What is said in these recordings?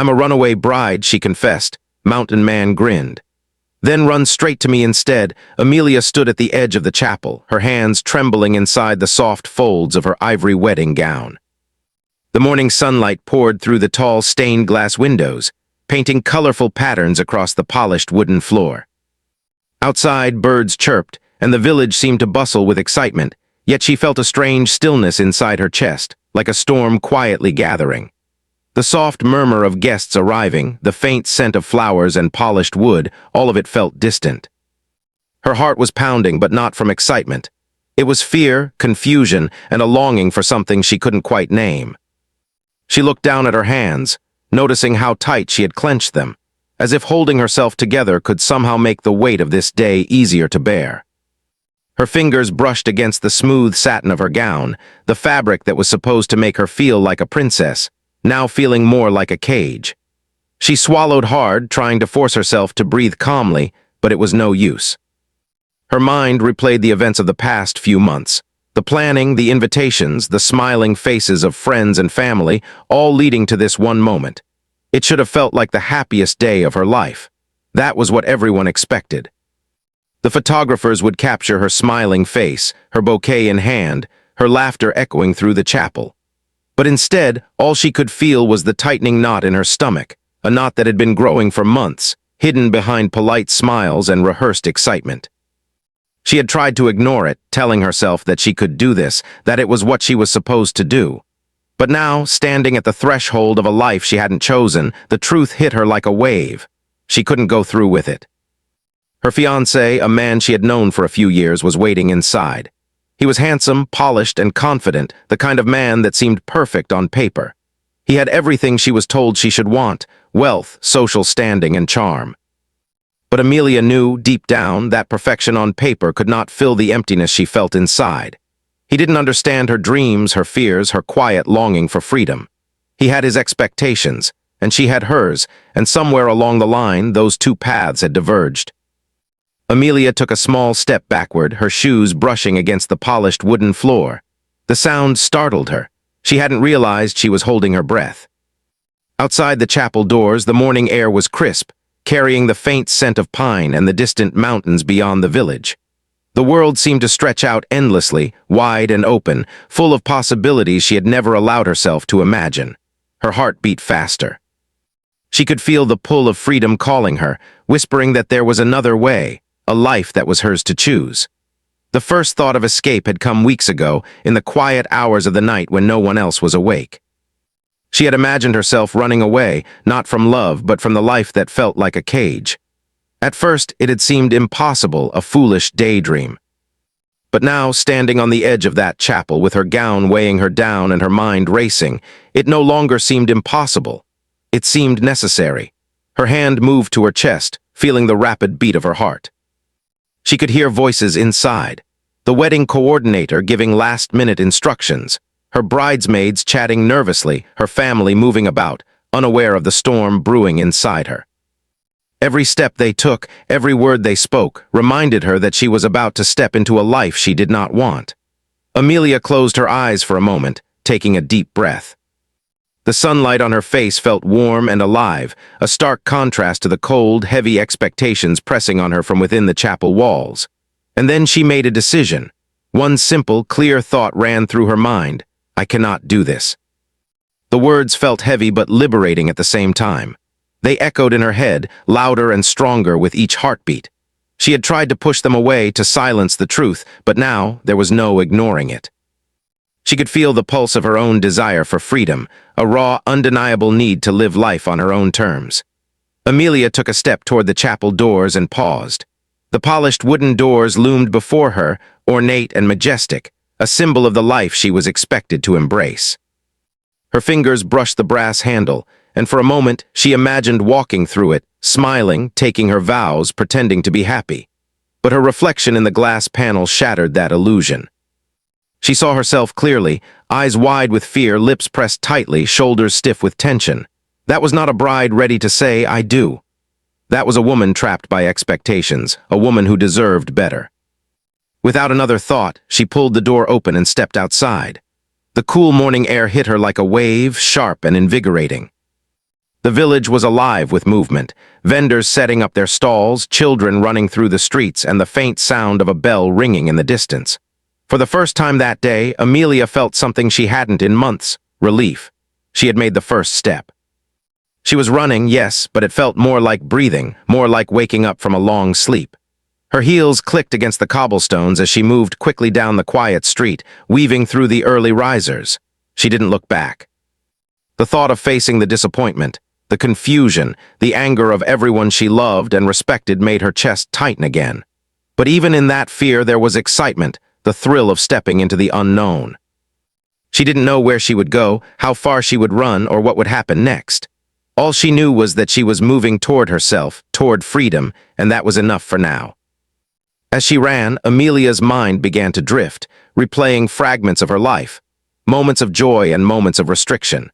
"I'm a runaway bride," she confessed. Mountain Man grinned. "Then run straight to me instead." Amelia stood at the edge of the chapel, her hands trembling inside the soft folds of her ivory wedding gown. The morning sunlight poured through the tall stained glass windows, painting colorful patterns across the polished wooden floor. Outside, birds chirped, and the village seemed to bustle with excitement, yet she felt a strange stillness inside her chest, like a storm quietly gathering. The soft murmur of guests arriving, the faint scent of flowers and polished wood, all of it felt distant. Her heart was pounding, but not from excitement. It was fear, confusion, and a longing for something she couldn't quite name. She looked down at her hands, noticing how tight she had clenched them, as if holding herself together could somehow make the weight of this day easier to bear. Her fingers brushed against the smooth satin of her gown, the fabric that was supposed to make her feel like a princess, now feeling more like a cage. She swallowed hard, trying to force herself to breathe calmly, but it was no use. Her mind replayed the events of the past few months. The planning, the invitations, the smiling faces of friends and family, all leading to this one moment. It should have felt like the happiest day of her life. That was what everyone expected. The photographers would capture her smiling face, her bouquet in hand, her laughter echoing through the chapel. But instead, all she could feel was the tightening knot in her stomach, a knot that had been growing for months, hidden behind polite smiles and rehearsed excitement. She had tried to ignore it, telling herself that she could do this, that it was what she was supposed to do. But now, standing at the threshold of a life she hadn't chosen, the truth hit her like a wave. She couldn't go through with it. Her fiancé, a man she had known for a few years, was waiting inside. He was handsome, polished, and confident, the kind of man that seemed perfect on paper. He had everything she was told she should want: wealth, social standing, and charm. But Amelia knew, deep down, that perfection on paper could not fill the emptiness she felt inside. He didn't understand her dreams, her fears, her quiet longing for freedom. He had his expectations, and she had hers, and somewhere along the line, those two paths had diverged. Amelia took a small step backward, her shoes brushing against the polished wooden floor. The sound startled her. She hadn't realized she was holding her breath. Outside the chapel doors, the morning air was crisp, carrying the faint scent of pine and the distant mountains beyond the village. The world seemed to stretch out endlessly, wide and open, full of possibilities she had never allowed herself to imagine. Her heart beat faster. She could feel the pull of freedom calling her, whispering that there was another way, a life that was hers to choose. The first thought of escape had come weeks ago, in the quiet hours of the night when no one else was awake. She had imagined herself running away, not from love, but from the life that felt like a cage. At first, it had seemed impossible, a foolish daydream. But now, standing on the edge of that chapel, with her gown weighing her down and her mind racing, it no longer seemed impossible. It seemed necessary. Her hand moved to her chest, feeling the rapid beat of her heart. She could hear voices inside, the wedding coordinator giving last-minute instructions, her bridesmaids chatting nervously, her family moving about, unaware of the storm brewing inside her. Every step they took, every word they spoke, reminded her that she was about to step into a life she did not want. Amelia closed her eyes for a moment, taking a deep breath. The sunlight on her face felt warm and alive, a stark contrast to the cold, heavy expectations pressing on her from within the chapel walls. And then she made a decision. One simple, clear thought ran through her mind: I cannot do this. The words felt heavy but liberating at the same time. They echoed in her head, louder and stronger with each heartbeat. She had tried to push them away, to silence the truth, but now there was no ignoring it. She could feel the pulse of her own desire for freedom, a raw, undeniable need to live life on her own terms. Amelia took a step toward the chapel doors and paused. The polished wooden doors loomed before her, ornate and majestic, a symbol of the life she was expected to embrace. Her fingers brushed the brass handle, and for a moment she imagined walking through it, smiling, taking her vows, pretending to be happy. But her reflection in the glass panel shattered that illusion. She saw herself clearly, eyes wide with fear, lips pressed tightly, shoulders stiff with tension. That was not a bride ready to say, "I do." That was a woman trapped by expectations, a woman who deserved better. Without another thought, she pulled the door open and stepped outside. The cool morning air hit her like a wave, sharp and invigorating. The village was alive with movement, vendors setting up their stalls, children running through the streets, and the faint sound of a bell ringing in the distance. For the first time that day, Amelia felt something she hadn't in months: relief. She had made the first step. She was running, yes, but it felt more like breathing, more like waking up from a long sleep. Her heels clicked against the cobblestones as she moved quickly down the quiet street, weaving through the early risers. She didn't look back. The thought of facing the disappointment, the confusion, the anger of everyone she loved and respected made her chest tighten again. But even in that fear there was excitement, the thrill of stepping into the unknown. She didn't know where she would go, how far she would run, or what would happen next. All she knew was that she was moving toward herself, toward freedom, and that was enough for now. As she ran, Amelia's mind began to drift, replaying fragments of her life, moments of joy and moments of restriction.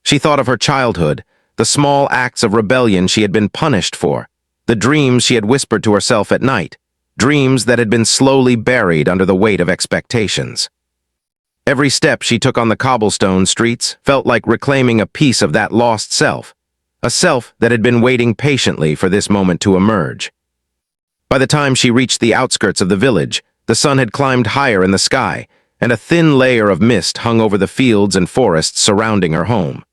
She thought of her childhood, the small acts of rebellion she had been punished for, the dreams she had whispered to herself at night, dreams that had been slowly buried under the weight of expectations. Every step she took on the cobblestone streets felt like reclaiming a piece of that lost self, a self that had been waiting patiently for this moment to emerge. By the time she reached the outskirts of the village, the sun had climbed higher in the sky, and a thin layer of mist hung over the fields and forests surrounding her home.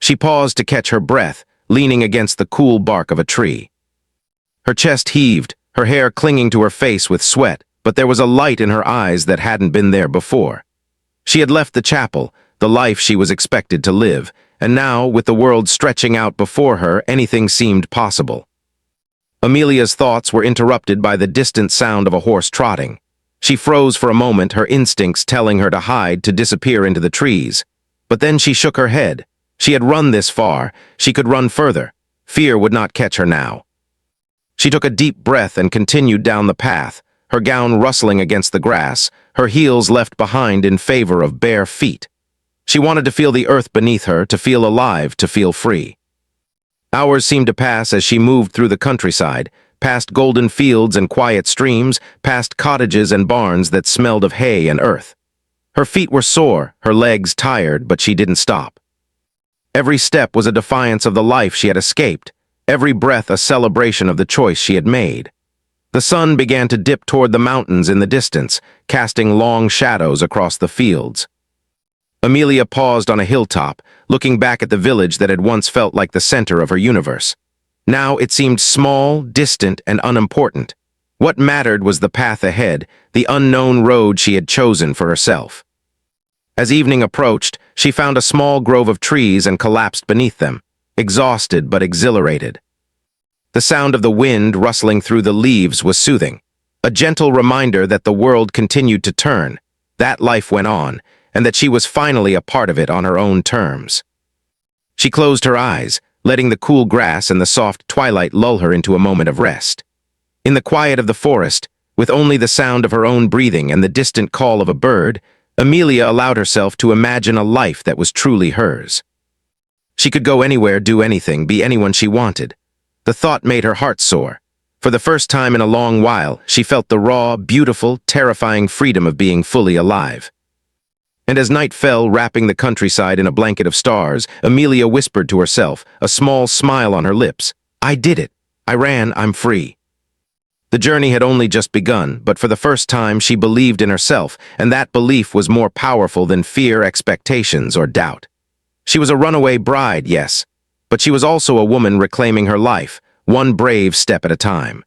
She paused to catch her breath, leaning against the cool bark of a tree. Her chest heaved, her hair clinging to her face with sweat, but there was a light in her eyes that hadn't been there before. She had left the chapel, the life she was expected to live, and now, with the world stretching out before her, anything seemed possible. Amelia's thoughts were interrupted by the distant sound of a horse trotting. She froze for a moment, her instincts telling her to hide, to disappear into the trees. But then she shook her head. She had run this far. She could run further. Fear would not catch her now. She took a deep breath and continued down the path, her gown rustling against the grass, her heels left behind in favor of bare feet. She wanted to feel the earth beneath her, to feel alive, to feel free. Hours seemed to pass as she moved through the countryside, past golden fields and quiet streams, past cottages and barns that smelled of hay and earth. Her feet were sore, her legs tired, but she didn't stop. Every step was a defiance of the life she had escaped, every breath a celebration of the choice she had made. The sun began to dip toward the mountains in the distance, casting long shadows across the fields. Amelia paused on a hilltop, looking back at the village that had once felt like the center of her universe. Now it seemed small, distant, and unimportant. What mattered was the path ahead, the unknown road she had chosen for herself. As evening approached, she found a small grove of trees and collapsed beneath them, exhausted but exhilarated. The sound of the wind rustling through the leaves was soothing, a gentle reminder that the world continued to turn, that life went on, and that she was finally a part of it on her own terms. She closed her eyes, letting the cool grass and the soft twilight lull her into a moment of rest. In the quiet of the forest, with only the sound of her own breathing and the distant call of a bird, Amelia allowed herself to imagine a life that was truly hers. She could go anywhere, do anything, be anyone she wanted. The thought made her heart soar. For the first time in a long while, she felt the raw, beautiful, terrifying freedom of being fully alive. And as night fell, wrapping the countryside in a blanket of stars, Amelia whispered to herself, a small smile on her lips, "I did it. I ran. I'm free." The journey had only just begun, but for the first time she believed in herself, and that belief was more powerful than fear, expectations, or doubt. She was a runaway bride, yes, but she was also a woman reclaiming her life, one brave step at a time.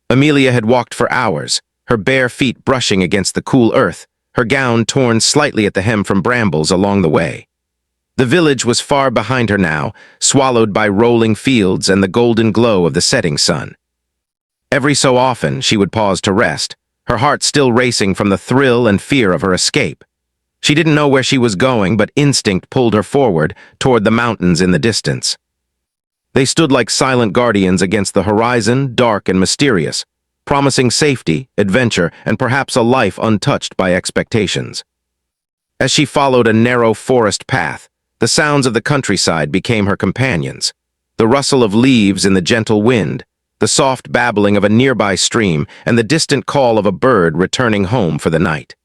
Amelia had walked for hours, her bare feet brushing against the cool earth, her gown torn slightly at the hem from brambles along the way. The village was far behind her now, swallowed by rolling fields and the golden glow of the setting sun. Every so often she would pause to rest, her heart still racing from the thrill and fear of her escape. She didn't know where she was going, but instinct pulled her forward, toward the mountains in the distance. They stood like silent guardians against the horizon, dark and mysterious, promising safety, adventure, and perhaps a life untouched by expectations. As she followed a narrow forest path, the sounds of the countryside became her companions. The rustle of leaves in the gentle wind, the soft babbling of a nearby stream, and the distant call of a bird returning home for the night.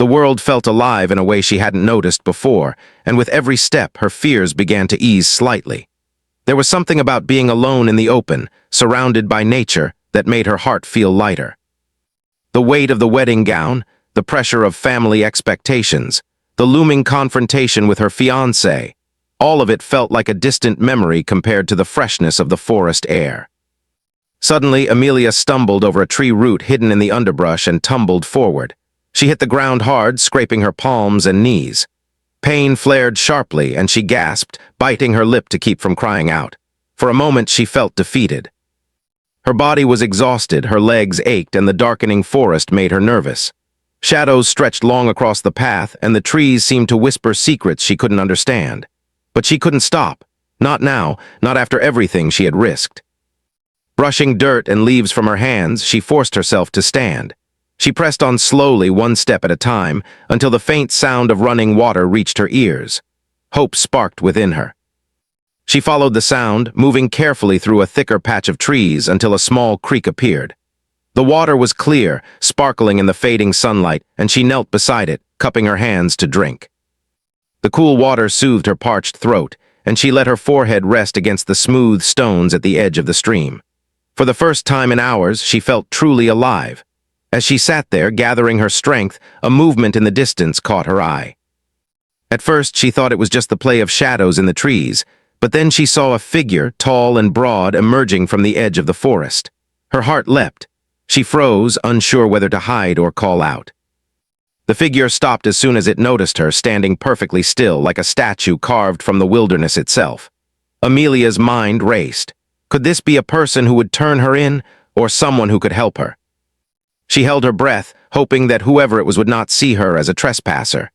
The world felt alive in a way she hadn't noticed before, and with every step her fears began to ease slightly. There was something about being alone in the open, surrounded by nature, that made her heart feel lighter. The weight of the wedding gown, the pressure of family expectations, the looming confrontation with her fiancé, all of it felt like a distant memory compared to the freshness of the forest air. Suddenly, Amelia stumbled over a tree root hidden in the underbrush and tumbled forward. She hit the ground hard, scraping her palms and knees. Pain flared sharply, and she gasped, biting her lip to keep from crying out. For a moment, she felt defeated. Her body was exhausted, her legs ached, and the darkening forest made her nervous. Shadows stretched long across the path, and the trees seemed to whisper secrets she couldn't understand. But she couldn't stop. Not now, not after everything she had risked. Brushing dirt and leaves from her hands, she forced herself to stand. She pressed on slowly, one step at a time, until the faint sound of running water reached her ears. Hope sparked within her. She followed the sound, moving carefully through a thicker patch of trees until a small creek appeared. The water was clear, sparkling in the fading sunlight, and she knelt beside it, cupping her hands to drink. The cool water soothed her parched throat, and she let her forehead rest against the smooth stones at the edge of the stream. For the first time in hours, she felt truly alive. As she sat there, gathering her strength, a movement in the distance caught her eye. At first, she thought it was just the play of shadows in the trees, but then she saw a figure, tall and broad, emerging from the edge of the forest. Her heart leapt. She froze, unsure whether to hide or call out. The figure stopped as soon as it noticed her, standing perfectly still, like a statue carved from the wilderness itself. Amelia's mind raced. Could this be a person who would turn her in, or someone who could help her? She held her breath, hoping that whoever it was would not see her as a trespasser.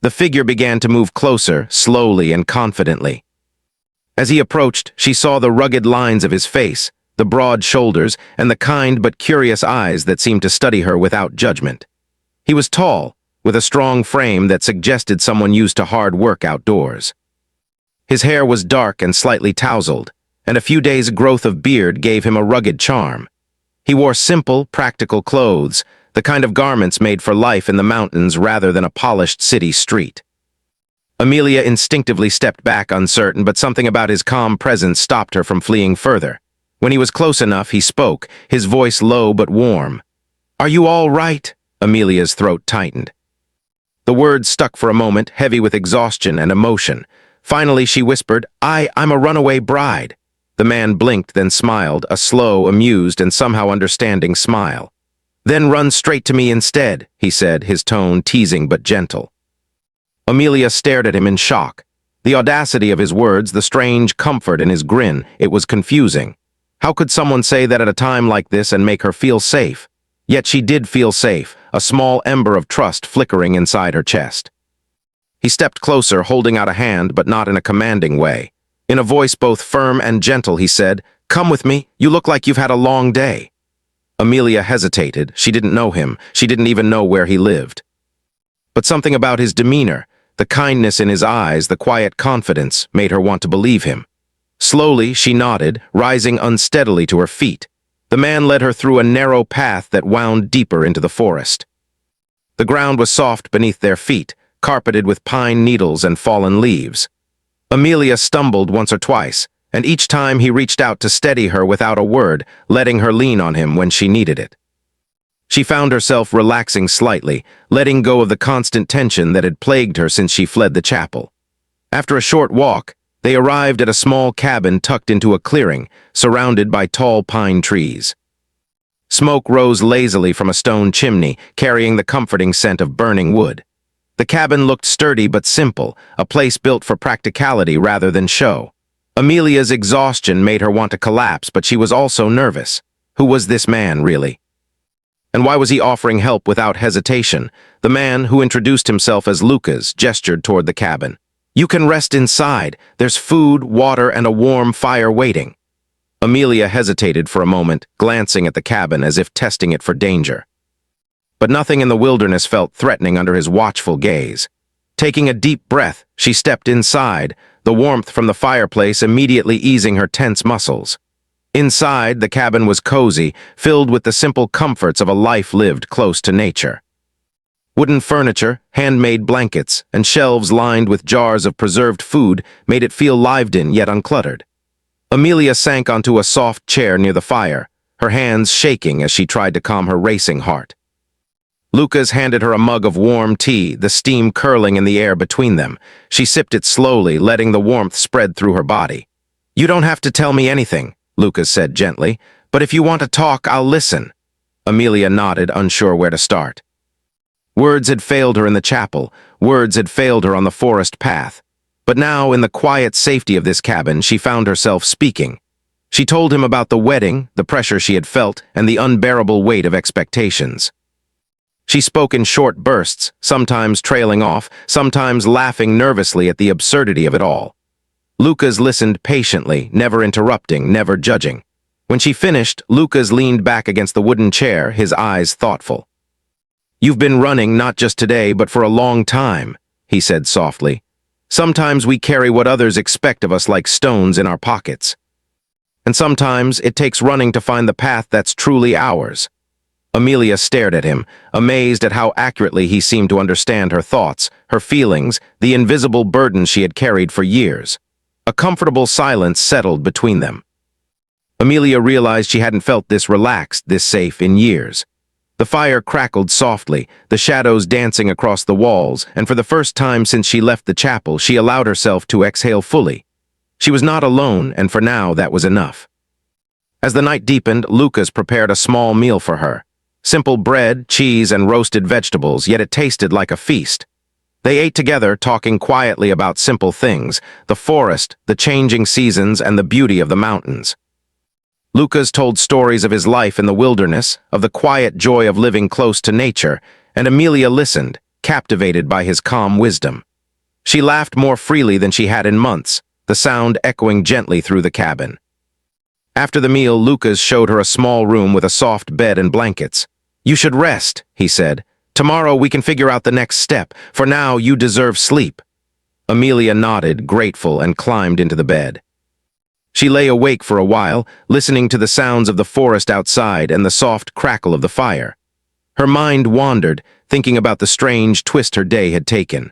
The figure began to move closer, slowly and confidently. As he approached, she saw the rugged lines of his face, the broad shoulders, and the kind but curious eyes that seemed to study her without judgment. He was tall, with a strong frame that suggested someone used to hard work outdoors. His hair was dark and slightly tousled, and a few days' growth of beard gave him a rugged charm. He wore simple, practical clothes, the kind of garments made for life in the mountains rather than a polished city street. Amelia instinctively stepped back, uncertain, but something about his calm presence stopped her from fleeing further. When he was close enough, he spoke, his voice low but warm. "Are you all right?" Amelia's throat tightened. The words stuck for a moment, heavy with exhaustion and emotion. Finally, she whispered, I'm a runaway bride." The man blinked, then smiled, a slow, amused, and somehow understanding smile. "Then run straight to me instead," he said, his tone teasing but gentle. Amelia stared at him in shock. The audacity of his words, the strange comfort in his grin, it was confusing. How could someone say that at a time like this and make her feel safe? Yet she did feel safe, a small ember of trust flickering inside her chest. He stepped closer, holding out a hand, but not in a commanding way. In a voice both firm and gentle, he said, "Come with me, you look like you've had a long day." Amelia hesitated. She didn't know him. She didn't even know where he lived. But something about his demeanor, the kindness in his eyes, the quiet confidence, made her want to believe him. Slowly, she nodded, rising unsteadily to her feet. The man led her through a narrow path that wound deeper into the forest. The ground was soft beneath their feet, carpeted with pine needles and fallen leaves. Amelia stumbled once or twice, and each time he reached out to steady her without a word, letting her lean on him when she needed it. She found herself relaxing slightly, letting go of the constant tension that had plagued her since she fled the chapel. After a short walk, they arrived at a small cabin tucked into a clearing, surrounded by tall pine trees. Smoke rose lazily from a stone chimney, carrying the comforting scent of burning wood. The cabin looked sturdy but simple, a place built for practicality rather than show. Amelia's exhaustion made her want to collapse, but she was also nervous. Who was this man, really? And why was he offering help without hesitation? The man, who introduced himself as Lucas, gestured toward the cabin. "You can rest inside. There's food, water, and a warm fire waiting." Amelia hesitated for a moment, glancing at the cabin as if testing it for danger. But nothing in the wilderness felt threatening under his watchful gaze. Taking a deep breath, she stepped inside, the warmth from the fireplace immediately easing her tense muscles. Inside, the cabin was cozy, filled with the simple comforts of a life lived close to nature. Wooden furniture, handmade blankets, and shelves lined with jars of preserved food made it feel lived in yet uncluttered. Amelia sank onto a soft chair near the fire, her hands shaking as she tried to calm her racing heart. Lucas handed her a mug of warm tea, the steam curling in the air between them. She sipped it slowly, letting the warmth spread through her body. "You don't have to tell me anything," Lucas said gently, "but if you want to talk, I'll listen." Amelia nodded, unsure where to start. Words had failed her in the chapel, words had failed her on the forest path. But now, in the quiet safety of this cabin, she found herself speaking. She told him about the wedding, the pressure she had felt, and the unbearable weight of expectations. She spoke in short bursts, sometimes trailing off, sometimes laughing nervously at the absurdity of it all. Lucas listened patiently, never interrupting, never judging. When she finished, Lucas leaned back against the wooden chair, his eyes thoughtful. "You've been running not just today, but for a long time," he said softly. "Sometimes we carry what others expect of us like stones in our pockets. And sometimes it takes running to find the path that's truly ours." Amelia stared at him, amazed at how accurately he seemed to understand her thoughts, her feelings, the invisible burden she had carried for years. A comfortable silence settled between them. Amelia realized she hadn't felt this relaxed, this safe in years. The fire crackled softly, the shadows dancing across the walls, and for the first time since she left the chapel, she allowed herself to exhale fully. She was not alone, and for now that was enough. As the night deepened, Lucas prepared a small meal for her. Simple bread, cheese, and roasted vegetables, yet it tasted like a feast. They ate together, talking quietly about simple things, the forest, the changing seasons, and the beauty of the mountains. Lucas told stories of his life in the wilderness, of the quiet joy of living close to nature, and Amelia listened, captivated by his calm wisdom. She laughed more freely than she had in months, the sound echoing gently through the cabin. After the meal, Lucas showed her a small room with a soft bed and blankets. "You should rest," he said. "Tomorrow we can figure out the next step. For now, you deserve sleep." Amelia nodded, grateful, and climbed into the bed. She lay awake for a while, listening to the sounds of the forest outside and the soft crackle of the fire. Her mind wandered, thinking about the strange twist her day had taken.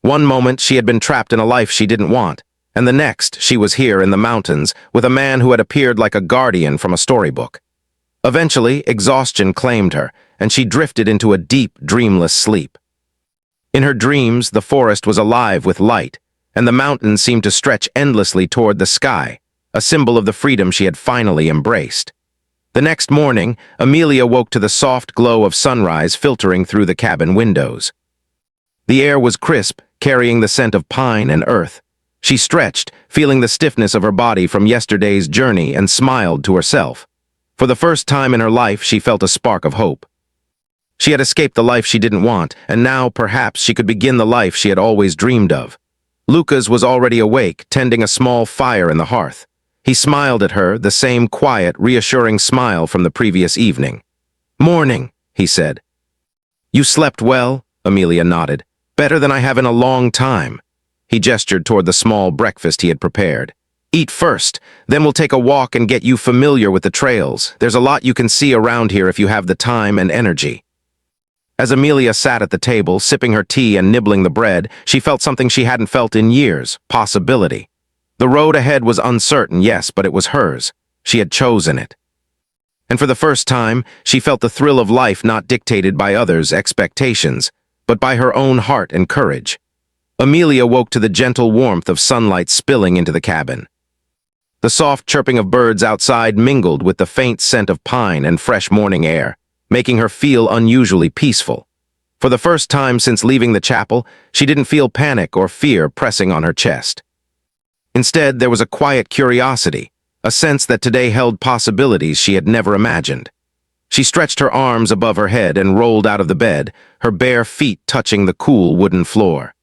One moment she had been trapped in a life she didn't want, and the next she was here in the mountains with a man who had appeared like a guardian from a storybook. Eventually, exhaustion claimed her, and she drifted into a deep, dreamless sleep. In her dreams, the forest was alive with light, and the mountains seemed to stretch endlessly toward the sky, a symbol of the freedom she had finally embraced. The next morning, Amelia woke to the soft glow of sunrise filtering through the cabin windows. The air was crisp, carrying the scent of pine and earth. She stretched, feeling the stiffness of her body from yesterday's journey, and smiled to herself. For the first time in her life, she felt a spark of hope. She had escaped the life she didn't want, and now, perhaps, she could begin the life she had always dreamed of. Lucas was already awake, tending a small fire in the hearth. He smiled at her, the same quiet, reassuring smile from the previous evening. "Morning," he said. "You slept well?" Amelia nodded. "Better than I have in a long time." He gestured toward the small breakfast he had prepared. "Eat first, then we'll take a walk and get you familiar with the trails. There's a lot you can see around here if you have the time and energy." As Amelia sat at the table, sipping her tea and nibbling the bread, she felt something she hadn't felt in years, possibility. The road ahead was uncertain, yes, but it was hers. She had chosen it. And for the first time, she felt the thrill of life not dictated by others' expectations, but by her own heart and courage. Amelia woke to the gentle warmth of sunlight spilling into the cabin. The soft chirping of birds outside mingled with the faint scent of pine and fresh morning air, making her feel unusually peaceful. For the first time since leaving the chapel, she didn't feel panic or fear pressing on her chest. Instead, there was a quiet curiosity, a sense that today held possibilities she had never imagined. She stretched her arms above her head and rolled out of the bed, her bare feet touching the cool wooden floor.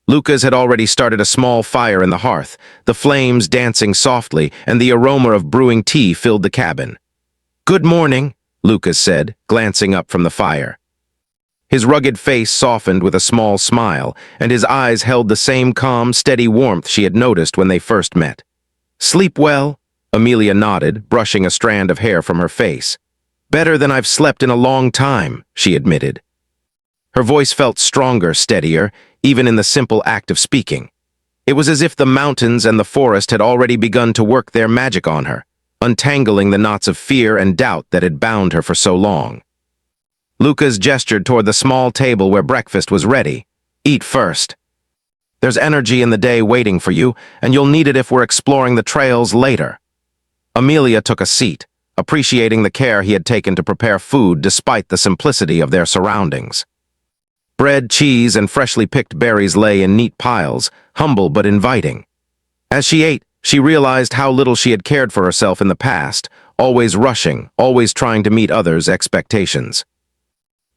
Lucas had already started a small fire in the hearth, the flames dancing softly, and the aroma of brewing tea filled the cabin. "Good morning," Lucas said, glancing up from the fire. His rugged face softened with a small smile, and his eyes held the same calm, steady warmth she had noticed when they first met. "Sleep well?" Amelia nodded, brushing a strand of hair from her face. "Better than I've slept in a long time," she admitted. Her voice felt stronger, steadier, even in the simple act of speaking. It was as if the mountains and the forest had already begun to work their magic on her, untangling the knots of fear and doubt that had bound her for so long. Lucas gestured toward the small table where breakfast was ready. "Eat first. There's energy in the day waiting for you, and you'll need it if we're exploring the trails later." Amelia took a seat, appreciating the care he had taken to prepare food despite the simplicity of their surroundings. Bread, cheese, and freshly picked berries lay in neat piles, humble but inviting. As she ate, she realized how little she had cared for herself in the past, always rushing, always trying to meet others' expectations.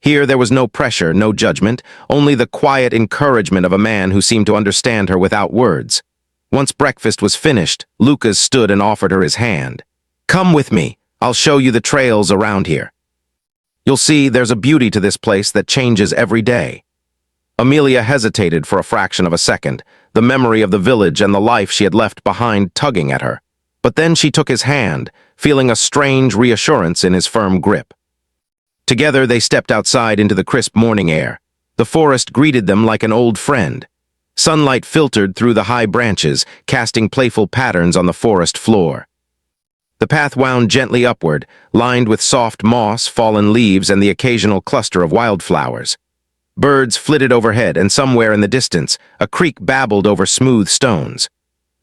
Here there was no pressure, no judgment, only the quiet encouragement of a man who seemed to understand her without words. Once breakfast was finished, Lucas stood and offered her his hand. "Come with me. I'll show you the trails around here. You'll see there's a beauty to this place that changes every day." Amelia hesitated for a fraction of a second, the memory of the village and the life she had left behind tugging at her. But then she took his hand, feeling a strange reassurance in his firm grip. Together they stepped outside into the crisp morning air. The forest greeted them like an old friend. Sunlight filtered through the high branches, casting playful patterns on the forest floor. The path wound gently upward, lined with soft moss, fallen leaves, and the occasional cluster of wildflowers. Birds flitted overhead, and somewhere in the distance, a creek babbled over smooth stones.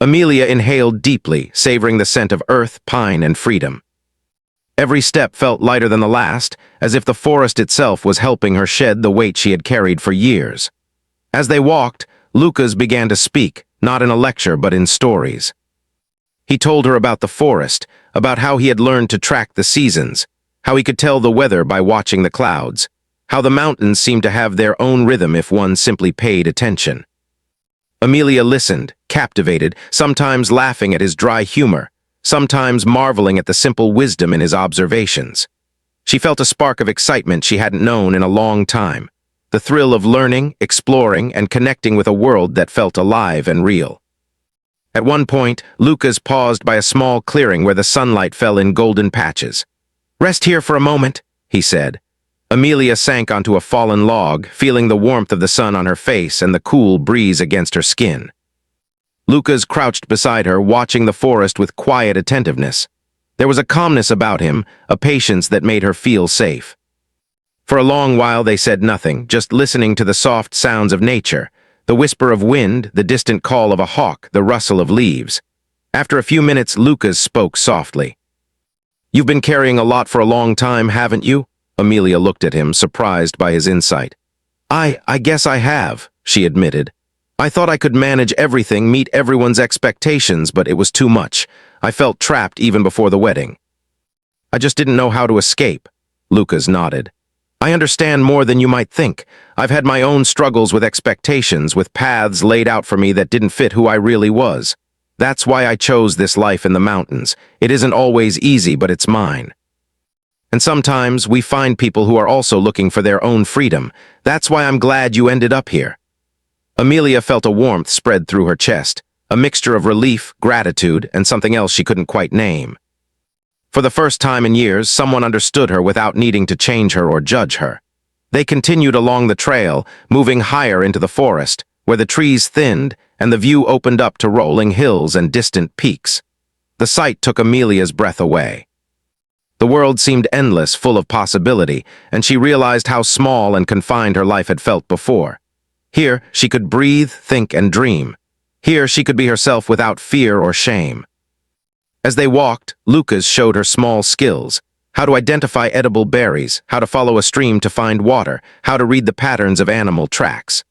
Amelia inhaled deeply, savoring the scent of earth, pine, and freedom. Every step felt lighter than the last, as if the forest itself was helping her shed the weight she had carried for years. As they walked, Lucas began to speak, not in a lecture but in stories. He told her about the forest, about how he had learned to track the seasons, how he could tell the weather by watching the clouds, how the mountains seemed to have their own rhythm if one simply paid attention. Amelia listened, captivated, sometimes laughing at his dry humor, sometimes marveling at the simple wisdom in his observations. She felt a spark of excitement she hadn't known in a long time, the thrill of learning, exploring, and connecting with a world that felt alive and real. At one point, Lucas paused by a small clearing where the sunlight fell in golden patches. "Rest here for a moment," he said. Amelia sank onto a fallen log, feeling the warmth of the sun on her face and the cool breeze against her skin. Lucas crouched beside her, watching the forest with quiet attentiveness. There was a calmness about him, a patience that made her feel safe. For a long while they said nothing, just listening to the soft sounds of nature, the whisper of wind, the distant call of a hawk, the rustle of leaves. After a few minutes, Lucas spoke softly. "You've been carrying a lot for a long time, haven't you?" Amelia looked at him, surprised by his insight. I guess I have," she admitted. "I thought I could manage everything, meet everyone's expectations, but it was too much. I felt trapped even before the wedding. I just didn't know how to escape." Lucas nodded. "I understand more than you might think. I've had my own struggles with expectations, with paths laid out for me that didn't fit who I really was. That's why I chose this life in the mountains. It isn't always easy, but it's mine. And sometimes we find people who are also looking for their own freedom. That's why I'm glad you ended up here." Amelia felt a warmth spread through her chest, a mixture of relief, gratitude, and something else she couldn't quite name. For the first time in years, someone understood her without needing to change her or judge her. They continued along the trail, moving higher into the forest, where the trees thinned and the view opened up to rolling hills and distant peaks. The sight took Amelia's breath away. The world seemed endless, full of possibility, and she realized how small and confined her life had felt before. Here, she could breathe, think, and dream. Here, she could be herself without fear or shame. As they walked, Lucas showed her small skills: how to identify edible berries, how to follow a stream to find water, how to read the patterns of animal tracks.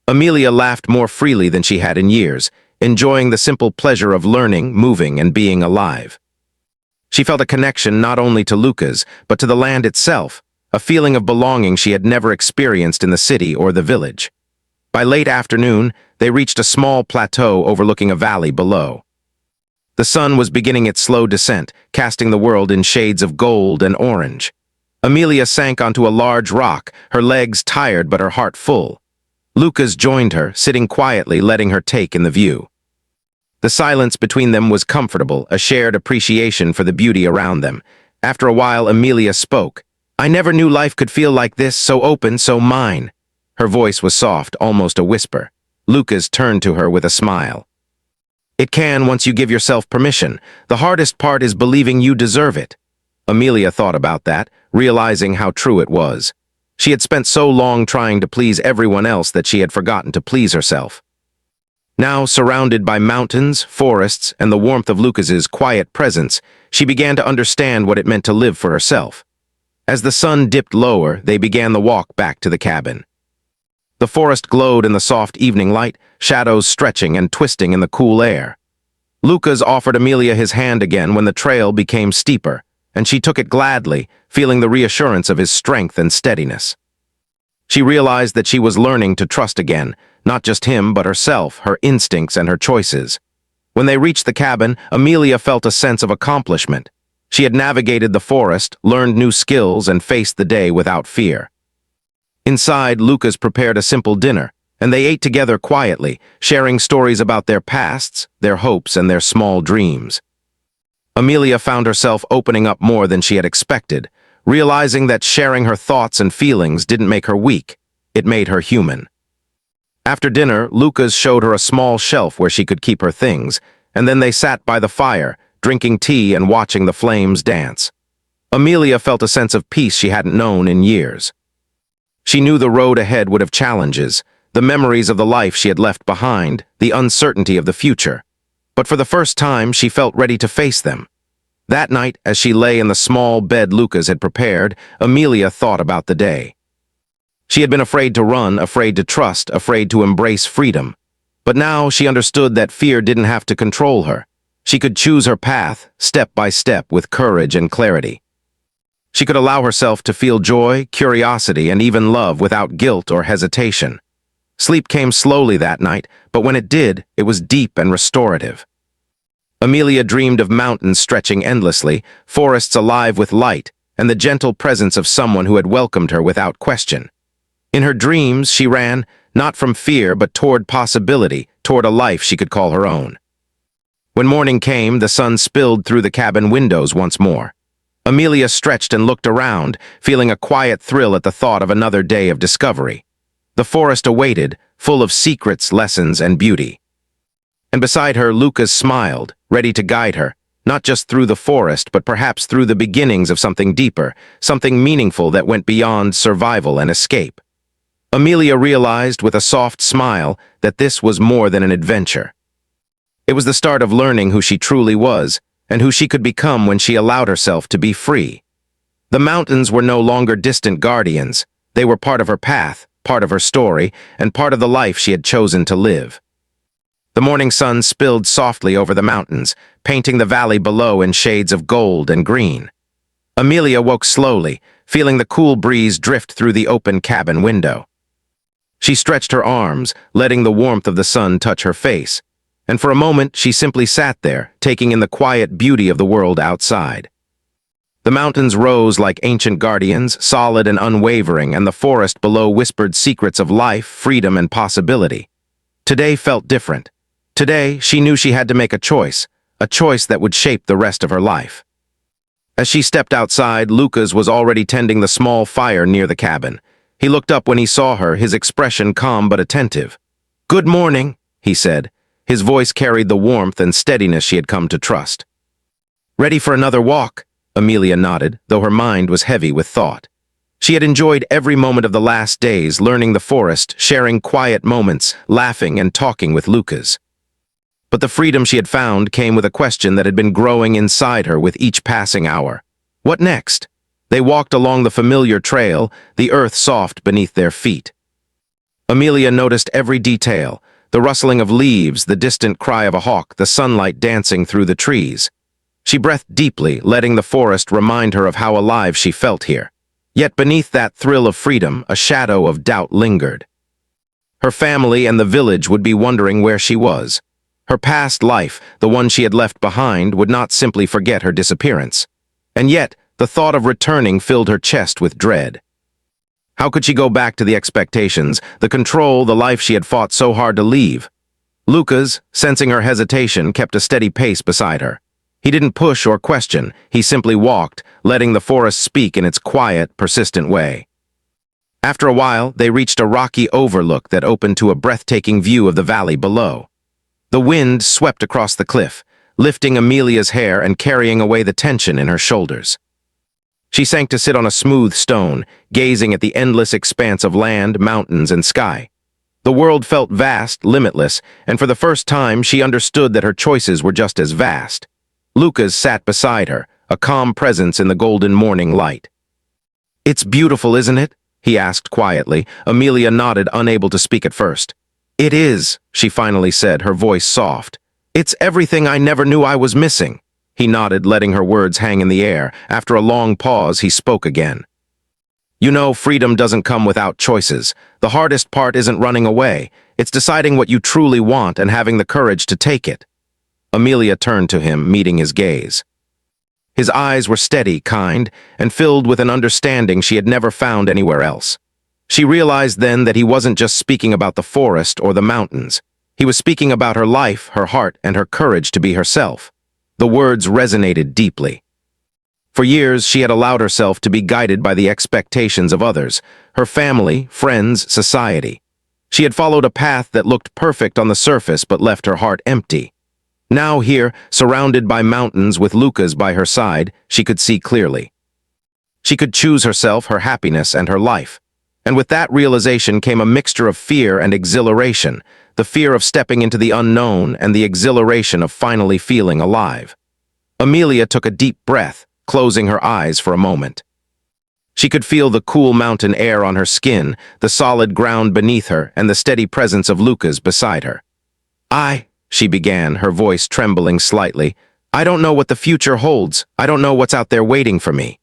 Amelia laughed more freely than she had in years, enjoying the simple pleasure of learning, moving, and being alive. She felt a connection not only to Lucas, but to the land itself, a feeling of belonging she had never experienced in the city or the village. By late afternoon, they reached a small plateau overlooking a valley below. The sun was beginning its slow descent, casting the world in shades of gold and orange. Amelia sank onto a large rock, her legs tired but her heart full. Lucas joined her, sitting quietly, letting her take in the view. The silence between them was comfortable, a shared appreciation for the beauty around them. After a while, Amelia spoke. "I never knew life could feel like this, so open, so mine. Her voice was soft, almost a whisper. Lucas turned to her with a smile. "It can once you give yourself permission. The hardest part is believing you deserve it." Amelia thought about that, realizing how true it was. She had spent so long trying to please everyone else that she had forgotten to please herself. Now, surrounded by mountains, forests, and the warmth of Lucas's quiet presence, she began to understand what it meant to live for herself. As the sun dipped lower, they began the walk back to the cabin. The forest glowed in the soft evening light, shadows stretching and twisting in the cool air. Lucas offered Amelia his hand again when the trail became steeper, and she took it gladly, feeling the reassurance of his strength and steadiness. She realized that she was learning to trust again, not just him but herself, her instincts and her choices. When they reached the cabin, Amelia felt a sense of accomplishment. She had navigated the forest, learned new skills, and faced the day without fear. Inside, Lucas prepared a simple dinner, and they ate together quietly, sharing stories about their pasts, their hopes, and their small dreams. Amelia found herself opening up more than she had expected, realizing that sharing her thoughts and feelings didn't make her weak, it made her human. After dinner, Lucas showed her a small shelf where she could keep her things, and then they sat by the fire, drinking tea and watching the flames dance. Amelia felt a sense of peace she hadn't known in years. She knew the road ahead would have challenges, the memories of the life she had left behind, the uncertainty of the future. But for the first time, she felt ready to face them. That night, as she lay in the small bed Lucas had prepared, Amelia thought about the day. She had been afraid to run, afraid to trust, afraid to embrace freedom. But now she understood that fear didn't have to control her. She could choose her path, step by step, with courage and clarity. She could allow herself to feel joy, curiosity, and even love without guilt or hesitation. Sleep came slowly that night, but when it did, it was deep and restorative. Amelia dreamed of mountains stretching endlessly, forests alive with light, and the gentle presence of someone who had welcomed her without question. In her dreams, she ran, not from fear, but toward possibility, toward a life she could call her own. When morning came, the sun spilled through the cabin windows once more. Amelia stretched and looked around, feeling a quiet thrill at the thought of another day of discovery. The forest awaited, full of secrets, lessons, and beauty. And beside her, Lucas smiled, ready to guide her, not just through the forest, but perhaps through the beginnings of something deeper, something meaningful that went beyond survival and escape. Amelia realized with a soft smile that this was more than an adventure. It was the start of learning who she truly was, and who she could become when she allowed herself to be free. The mountains were no longer distant guardians. They were part of her path, part of her story, and part of the life she had chosen to live. The morning sun spilled softly over the mountains, painting the valley below in shades of gold and green. Amelia woke slowly, feeling the cool breeze drift through the open cabin window. She stretched her arms, letting the warmth of the sun touch her face, and for a moment she simply sat there, taking in the quiet beauty of the world outside. The mountains rose like ancient guardians, solid and unwavering, and the forest below whispered secrets of life, freedom, and possibility. Today felt different. Today, she knew she had to make a choice that would shape the rest of her life. As she stepped outside, Lucas was already tending the small fire near the cabin. He looked up when he saw her, his expression calm but attentive. "Good morning," he said. His voice carried the warmth and steadiness she had come to trust. "Ready for another walk?" Amelia nodded, though her mind was heavy with thought. She had enjoyed every moment of the last days, learning the forest, sharing quiet moments, laughing and talking with Lucas. But the freedom she had found came with a question that had been growing inside her with each passing hour. What next? They walked along the familiar trail, the earth soft beneath their feet. Amelia noticed every detail, the rustling of leaves, the distant cry of a hawk, the sunlight dancing through the trees. She breathed deeply, letting the forest remind her of how alive she felt here. Yet beneath that thrill of freedom, a shadow of doubt lingered. Her family and the village would be wondering where she was. Her past life, the one she had left behind, would not simply forget her disappearance. And yet, the thought of returning filled her chest with dread. How could she go back to the expectations, the control, the life she had fought so hard to leave? Lucas, sensing her hesitation, kept a steady pace beside her. He didn't push or question, he simply walked, letting the forest speak in its quiet, persistent way. After a while, they reached a rocky overlook that opened to a breathtaking view of the valley below. The wind swept across the cliff, lifting Amelia's hair and carrying away the tension in her shoulders. She sank to sit on a smooth stone, gazing at the endless expanse of land, mountains, and sky. The world felt vast, limitless, and for the first time she understood that her choices were just as vast. Lucas sat beside her, a calm presence in the golden morning light. "It's beautiful, isn't it?" he asked quietly. Amelia nodded, unable to speak at first. "It is," she finally said, her voice soft. "It's everything I never knew I was missing." He nodded, letting her words hang in the air. After a long pause, he spoke again. "You know, freedom doesn't come without choices. The hardest part isn't running away. It's deciding what you truly want and having the courage to take it." Amelia turned to him, meeting his gaze. His eyes were steady, kind, and filled with an understanding she had never found anywhere else. She realized then that he wasn't just speaking about the forest or the mountains. He was speaking about her life, her heart, and her courage to be herself. The words resonated deeply. For years, she had allowed herself to be guided by the expectations of others, her family, friends, society. She had followed a path that looked perfect on the surface but left her heart empty. Now here, surrounded by mountains with Lucas by her side, she could see clearly. She could choose herself, her happiness, and her life. And with that realization came a mixture of fear and exhilaration, the fear of stepping into the unknown and the exhilaration of finally feeling alive. Amelia took a deep breath, closing her eyes for a moment. She could feel the cool mountain air on her skin, the solid ground beneath her, and the steady presence of Lucas beside her. She began, her voice trembling slightly. "I don't know what the future holds. I don't know what's out there waiting for me.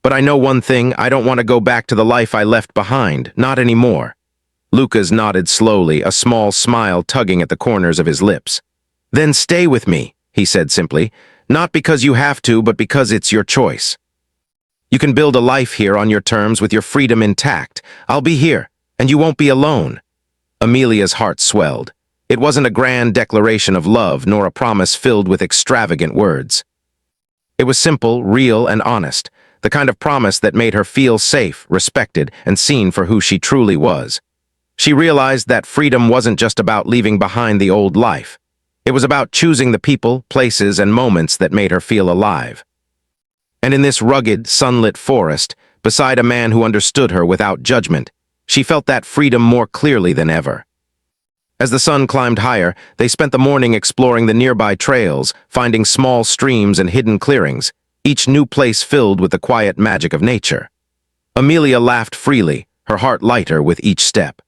But I know one thing, I don't want to go back to the life I left behind, not anymore." Lucas nodded slowly, a small smile tugging at the corners of his lips. "Then stay with me," he said simply, "not because you have to, but because it's your choice. You can build a life here on your terms with your freedom intact. I'll be here, and you won't be alone." Amelia's heart swelled. It wasn't a grand declaration of love, nor a promise filled with extravagant words. It was simple, real, and honest, the kind of promise that made her feel safe, respected, and seen for who she truly was. She realized that freedom wasn't just about leaving behind the old life. It was about choosing the people, places, and moments that made her feel alive. And in this rugged, sunlit forest, beside a man who understood her without judgment, she felt that freedom more clearly than ever. As the sun climbed higher, they spent the morning exploring the nearby trails, finding small streams and hidden clearings, each new place filled with the quiet magic of nature. Amelia laughed freely, her heart lighter with each step.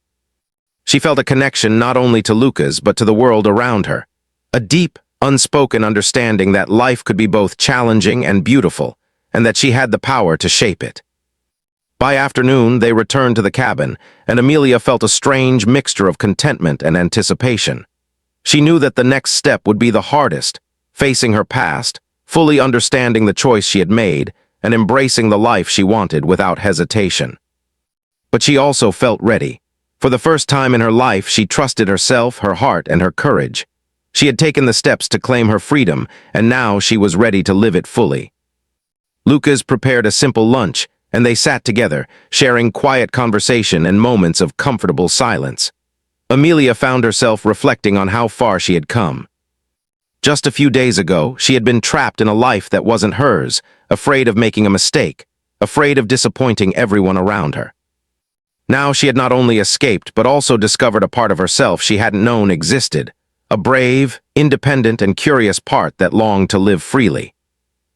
She felt a connection not only to Lucas but to the world around her, a deep, unspoken understanding that life could be both challenging and beautiful, and that she had the power to shape it. By afternoon, they returned to the cabin, and Amelia felt a strange mixture of contentment and anticipation. She knew that the next step would be the hardest, facing her past, fully understanding the choice she had made, and embracing the life she wanted without hesitation. But she also felt ready. For the first time in her life, she trusted herself, her heart, and her courage. She had taken the steps to claim her freedom, and now she was ready to live it fully. Lucas prepared a simple lunch, and they sat together, sharing quiet conversation and moments of comfortable silence. Amelia found herself reflecting on how far she had come. Just a few days ago, she had been trapped in a life that wasn't hers, afraid of making a mistake, afraid of disappointing everyone around her. Now she had not only escaped, but also discovered a part of herself she hadn't known existed, a brave, independent, and curious part that longed to live freely.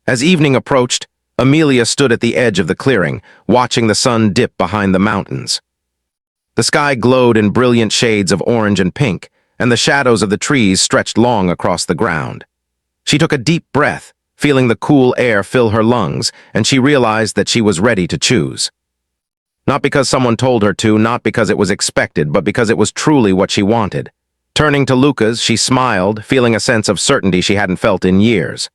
As evening approached, Amelia stood at the edge of the clearing, watching the sun dip behind the mountains. The sky glowed in brilliant shades of orange and pink, and the shadows of the trees stretched long across the ground. She took a deep breath, feeling the cool air fill her lungs, and she realized that she was ready to choose. Not because someone told her to, not because it was expected, but because it was truly what she wanted. Turning to Lucas, she smiled, feeling a sense of certainty she hadn't felt in years.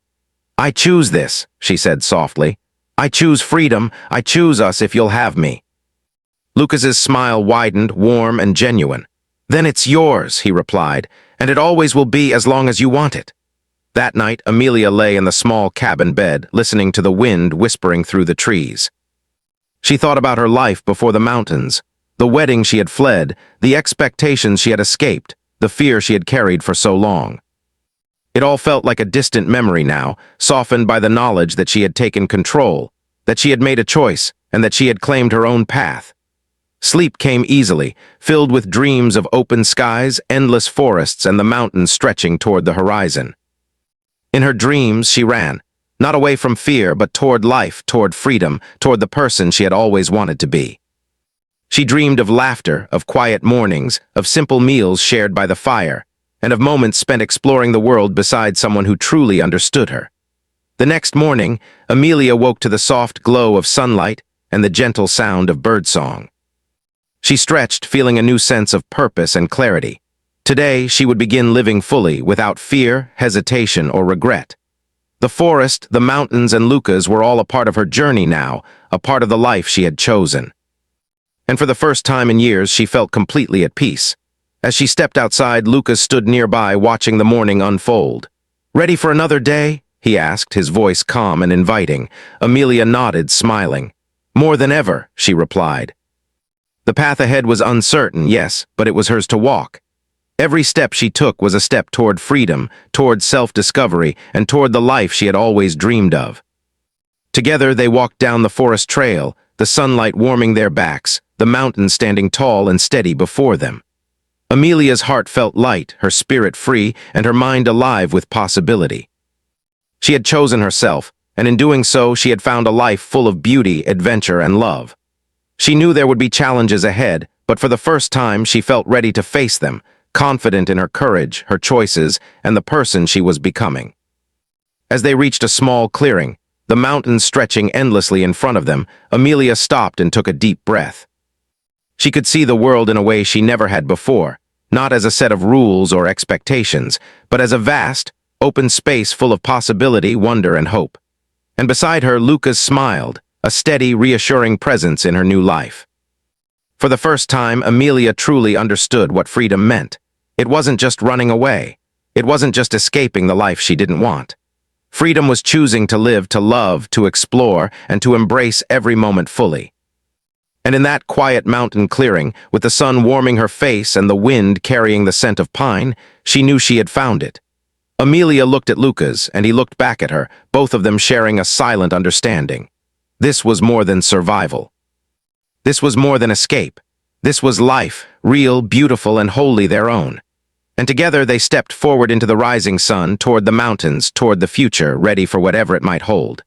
"I choose this," she said softly. "I choose freedom. I choose us if you'll have me." Lucas's smile widened, warm and genuine. "Then it's yours," he replied, "and it always will be as long as you want it." That night, Amelia lay in the small cabin bed, listening to the wind whispering through the trees. She thought about her life before the mountains, the wedding she had fled, the expectations she had escaped, the fear she had carried for so long. It all felt like a distant memory now, softened by the knowledge that she had taken control, that she had made a choice, and that she had claimed her own path. Sleep came easily, filled with dreams of open skies, endless forests, and the mountains stretching toward the horizon. In her dreams, she ran, not away from fear, but toward life, toward freedom, toward the person she had always wanted to be. She dreamed of laughter, of quiet mornings, of simple meals shared by the fire, and of moments spent exploring the world beside someone who truly understood her. The next morning, Amelia woke to the soft glow of sunlight and the gentle sound of birdsong. She stretched, feeling a new sense of purpose and clarity. Today, she would begin living fully, without fear, hesitation, or regret. The forest, the mountains, and Lucas were all a part of her journey now, a part of the life she had chosen. And for the first time in years, she felt completely at peace. As she stepped outside, Lucas stood nearby, watching the morning unfold. "Ready for another day?" he asked, his voice calm and inviting. Amelia nodded, smiling. "More than ever," she replied. The path ahead was uncertain, yes, but it was hers to walk. Every step she took was a step toward freedom, toward self-discovery, and toward the life she had always dreamed of. Together they walked down the forest trail, the sunlight warming their backs, the mountains standing tall and steady before them. Amelia's heart felt light, her spirit free, and her mind alive with possibility. She had chosen herself, and in doing so she had found a life full of beauty, adventure, and love. She knew there would be challenges ahead, but for the first time she felt ready to face them, confident in her courage, her choices, and the person she was becoming. As they reached a small clearing, the mountains stretching endlessly in front of them, Amelia stopped and took a deep breath. She could see the world in a way she never had before, not as a set of rules or expectations, but as a vast, open space full of possibility, wonder, and hope. And beside her, Lucas smiled, a steady, reassuring presence in her new life. For the first time, Amelia truly understood what freedom meant. It wasn't just running away. It wasn't just escaping the life she didn't want. Freedom was choosing to live, to love, to explore, and to embrace every moment fully. And in that quiet mountain clearing, with the sun warming her face and the wind carrying the scent of pine, she knew she had found it. Amelia looked at Lucas, and he looked back at her, both of them sharing a silent understanding. This was more than survival. This was more than escape. This was life, real, beautiful, and wholly their own. And together they stepped forward into the rising sun, toward the mountains, toward the future, ready for whatever it might hold.